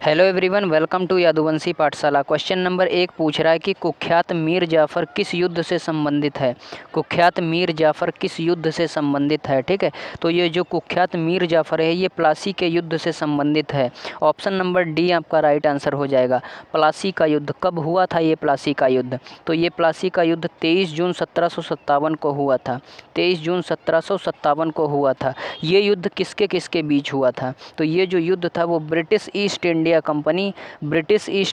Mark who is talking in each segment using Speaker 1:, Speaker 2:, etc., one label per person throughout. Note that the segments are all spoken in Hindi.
Speaker 1: हेलो एवरीवन, वेलकम टू यादुवंशी पाठशाला। क्वेश्चन नंबर 1 पूछ रहा है कि कुख्यात मीर जाफ़र किस युद्ध से संबंधित है। कुख्यात मीर जाफ़र किस युद्ध से संबंधित है। ठीक है, तो ये जो कुख्यात मीर जाफ़र है ये प्लासी के युद्ध से संबंधित है। ऑप्शन नंबर डी आपका राइट आंसर हो जाएगा। प्लासी का युद्ध कब हुआ था? ये प्लासी का युद्ध, तो ये प्लासी का युद्ध 23 जून 1757 को हुआ था। 23 जून 1757 को हुआ था। ये युद्ध किसके किसके बीच हुआ था? तो ये जो युद्ध था वो ब्रिटिश ईस्ट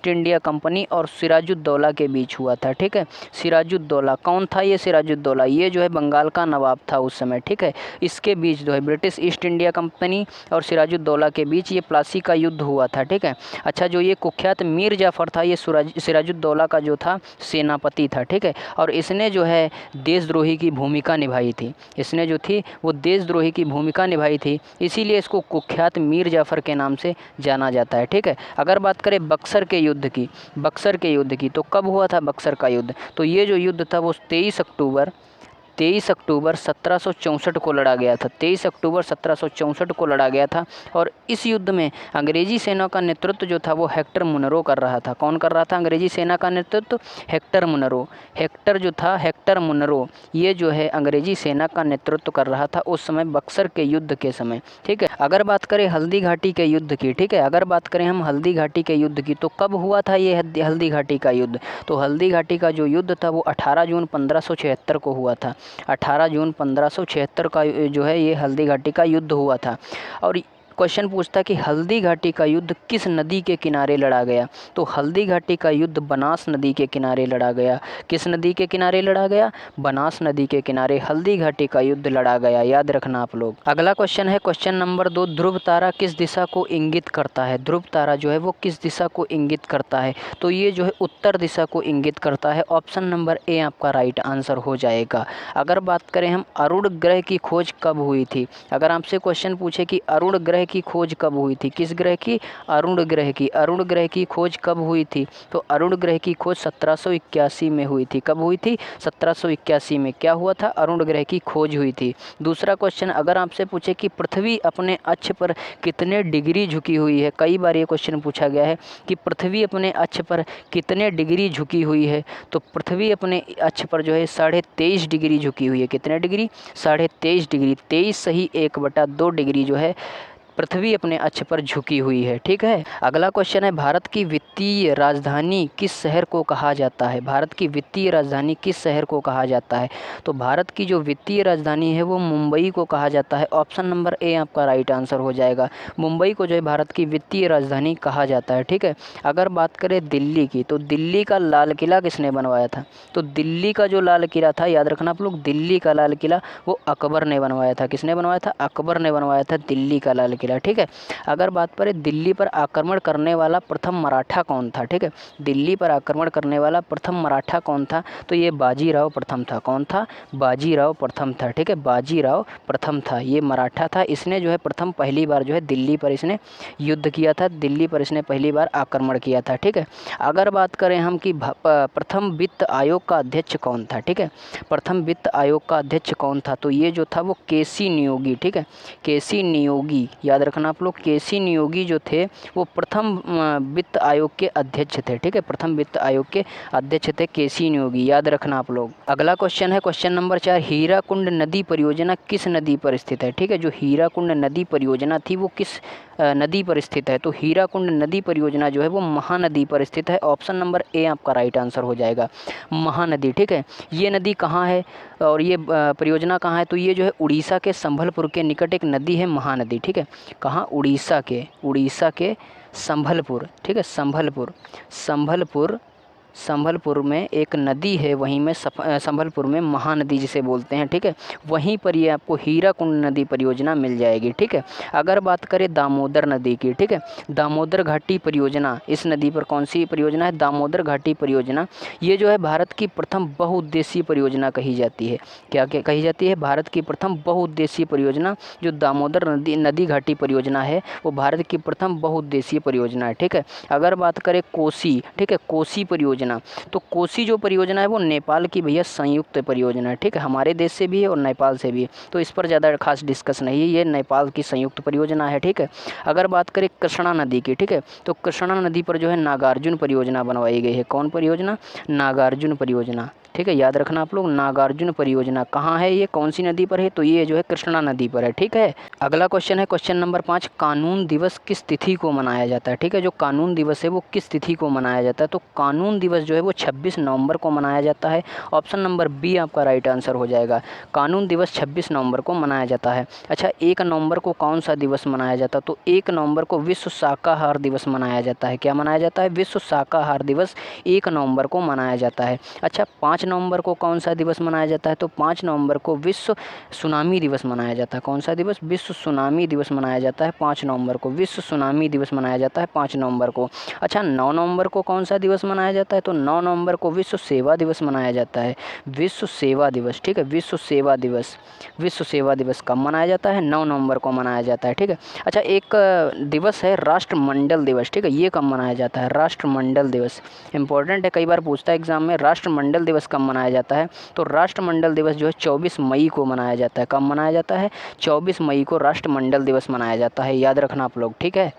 Speaker 1: इंडिया कंपनी और सिराजुद्दौला के बीच हुआ था। ठीक है, सिराजुद्दौला कौन था? ये सिराजुद्दौला ये जो है बंगाल का नवाब था उस समय। ठीक है, इसके बीच जो है ब्रिटिश ईस्ट इंडिया कंपनी और सिराजुद्दौला के बीच ये प्लासी का युद्ध हुआ था। ठीक है, अच्छा, जो ये कुख्यात मीर जाफ़र था ये सिराजुद्दौला का जो था सेनापति था। ठीक है, और इसने जो है देशद्रोही की भूमिका निभाई थी। इसने जो थी वो देशद्रोही की भूमिका निभाई थी, इसीलिए इसको कुख्यात मीर जाफ़र के नाम से जाना जाता है। ठीक है, अगर बात करें बक्सर के युद्ध की, तो कब हुआ था बक्सर का युद्ध? तो ये जो युद्ध था वो 23 अक्टूबर 1764 को लड़ा गया था। 23 अक्टूबर 1764 को लड़ा गया था। और इस युद्ध में अंग्रेजी सेना का नेतृत्व जो था वो हेक्टर मुनरो कर रहा था। कौन कर रहा था अंग्रेजी सेना का नेतृत्व? हेक्टर मुनरो ये जो है अंग्रेजी सेना का नेतृत्व कर रहा था उस समय बक्सर के युद्ध के समय। ठीक है, अगर बात करें हल्दी घाटी के युद्ध की, ठीक है, अगर बात करें हम हल्दी घाटी के युद्ध की, तो कब हुआ था ये हल्दी घाटी का युद्ध? तो हल्दी घाटी का जो युद्ध था वो 18 जून 1576 को हुआ था। 18 जून 1576 का जो है ये हल्दी घाटी का युद्ध हुआ था। और क्वेश्चन पूछता कि हल्दी घाटी का युद्ध किस नदी के किनारे लड़ा गया? तो हल्दी घाटी का युद्ध बनास नदी के किनारे लड़ा गया। किस नदी के किनारे लड़ा गया? बनास नदी के किनारे हल्दी घाटी का युद्ध लड़ा गया, याद रखना आप लोग। अगला क्वेश्चन है क्वेश्चन नंबर 2, ध्रुव तारा किस दिशा को इंगित करता है? ध्रुव तारा जो है वो किस दिशा को इंगित करता है? तो ये जो है उत्तर दिशा को इंगित करता है। ऑप्शन नंबर ए आपका राइट आंसर हो जाएगा। अगर बात करें हम अरुण ग्रह की खोज कब हुई थी? अगर आपसे क्वेश्चन पूछे कि अरुण ग्रह की खोज कब हुई थी? किस ग्रह की? अरुण ग्रह की खोज कब हुई थी? तो अरुण ग्रह की खोज 1781 में हुई थी। कब हुई थी? 1781 में क्या हुआ था? अरुण ग्रह की खोज हुई थी। दूसरा क्वेश्चन अगर आपसे पूछे कि पृथ्वी अपने अक्ष पर कितने डिग्री झुकी हुई है? कई बार ये क्वेश्चन पूछा गया है कि पृथ्वी अपने अक्ष पर कितने डिग्री झुकी हुई है? तो पृथ्वी अपने अक्ष पर जो है 23.5 डिग्री झुकी हुई है। कितने डिग्री? 23.5 डिग्री। 23 सही 1/2 डिग्री जो है पृथ्वी अपने अक्ष पर झुकी हुई है। ठीक है, अगला क्वेश्चन है भारत की वित्तीय राजधानी किस शहर को कहा जाता है? भारत की वित्तीय राजधानी किस शहर को कहा जाता है? तो भारत की जो वित्तीय राजधानी है वो मुंबई को कहा जाता है। ऑप्शन नंबर ए आपका राइट आंसर हो जाएगा। मुंबई को जो है भारत की वित्तीय राजधानी कहा जाता है। ठीक है, अगर बात करें दिल्ली की, तो दिल्ली का लाल किला किसने बनवाया था? तो दिल्ली का जो लाल किला था, याद रखना आप लोग, दिल्ली का लाल किला वो अकबर ने बनवाया था। किसने बनवाया था? अकबर ने बनवाया था दिल्ली का लाल किला। ठीक है, अगर बात करें दिल्ली पर आक्रमण करने वाला प्रथम मराठा कौन था? ठीक है, दिल्ली पर आक्रमण करने वाला प्रथम मराठा कौन था? तो ये बाजीराव प्रथम था। कौन था? बाजीराव प्रथम था। ठीक है, बाजीराव प्रथम था, ये मराठा था। इसने जो है प्रथम पहली बार जो है दिल्ली पर इसने युद्ध किया था, दिल्ली पर इसने पहली बार आक्रमण किया था। ठीक है, अगर बात करें हम कि प्रथम वित्त आयोग का अध्यक्ष कौन था? ठीक है, प्रथम वित्त आयोग का अध्यक्ष कौन था? तो ये जो था वो केसी नियोगी। ठीक है, केसी नियोगी, याद रखना आप लोग, केसी नियोगी जो थे वो प्रथम वित्त आयोग के अध्यक्ष थे। ठीक है, प्रथम वित्त आयोग के अध्यक्ष थे केसी नियोगी, याद रखना आप लोग। अगला क्वेश्चन है क्वेश्चन नंबर 4, हीराकुंड नदी परियोजना किस नदी पर स्थित है? ठीक है, जो हीराकुंड नदी परियोजना थी वो किस नदी पर स्थित है? तो हीराकुंड नदी परियोजना जो है वो महानदी पर स्थित है। ऑप्शन नंबर ए आपका राइट आंसर हो जाएगा, महानदी। ठीक है, ये नदी कहाँ है और ये परियोजना कहाँ है? तो ये जो है उड़ीसा के संभलपुर के निकट एक नदी है, महानदी। ठीक है, कहाँ? उड़ीसा के संभलपुर। ठीक है, संभलपुर में एक नदी है, वहीं में संभलपुर में महानदी जिसे बोलते हैं। ठीक है, वहीं पर ये आपको हीराकुंड नदी परियोजना मिल जाएगी। ठीक है, अगर बात करें दामोदर नदी की, ठीक है, दामोदर घाटी परियोजना, इस नदी पर कौन सी परियोजना है? दामोदर घाटी परियोजना। ये जो है भारत की प्रथम बहुउद्देशीय परियोजना कही जाती है। क्या क्या कही जाती है? भारत की प्रथम बहुउद्देशीय परियोजना जो दामोदर नदी घाटी परियोजना है वो भारत की प्रथम बहुउद्देशीय परियोजना है। ठीक है, अगर बात करें कोसी, ठीक है, कोसी परियोजना, परियोजना, तो कोसी जो परियोजना है वो नेपाल की भैया संयुक्त परियोजना है, ठीक है, हमारे देश से भी है और नेपाल से भी है, तो इस पर ज़्यादा खास डिस्कस नहीं है, ये नेपाल की संयुक्त परियोजना है, ठीक है। अगर बात करें कृष्णा नदी की, ठीक है, तो कृष्णा नदी पर जो है नागार्जुन परियोजना बनवाई गई है। कौन परियोजना? नागार्जुन परियोजना, ठीक है, याद रखना आप लोग, नागार्जुन परियोजना कहाँ है, ये कौन सी नदी पर है, तो ये जो है कृष्णा नदी पर है, ठीक है। अगला क्वेश्चन है क्वेश्चन नंबर 5, कानून दिवस किस तिथि को मनाया जाता है, ठीक है, जो कानून दिवस है वो किस तिथि को मनाया जाता है, तो कानून दिवस जो है वो 26 नवंबर को मनाया जाता है। ऑप्शन नंबर बी आपका राइट आंसर हो जाएगा, कानून दिवस 26 नवंबर को मनाया जाता है। अच्छा, 1 नवंबर को कौन सा दिवस मनाया जाता है, तो 1 नवंबर को विश्व शाकाहार दिवस मनाया जाता है। क्या मनाया जाता है? विश्व शाकाहार दिवस 1 नवंबर को मनाया जाता है। अच्छा, 5 नवंबर को कौन सा दिवस मनाया जाता है, तो 5 नवंबर को विश्व सुनामी दिवस मनाया जाता है। कौन सा दिवस? विश्व सुनामी दिवस मनाया जाता है 5 नवंबर को, विश्व सुनामी दिवस मनाया जाता है 5 नवंबर को। अच्छा, 9 नवंबर को कौन सा दिवस मनाया जाता है, तो 9 नवंबर को विश्व सेवा दिवस मनाया जाता है, विश्व सेवा दिवस, ठीक है, विश्व सेवा दिवस। विश्व सेवा दिवस कब मनाया जाता है? 9 नवंबर को मनाया जाता है, ठीक है। अच्छा, एक दिवस है राष्ट्रमंडल दिवस, ठीक है, ये कब मनाया जाता है? राष्ट्रमंडल दिवस इंपॉर्टेंट है, कई बार पूछता है एग्जाम में, राष्ट्रमंडल दिवस कब मनाया जाता है, तो राष्ट्रमंडल दिवस जो है 24 मई को मनाया जाता है। कब मनाया जाता है? 24 मई को राष्ट्रमंडल दिवस मनाया जाता है, याद रखना आप लोग, ठीक है।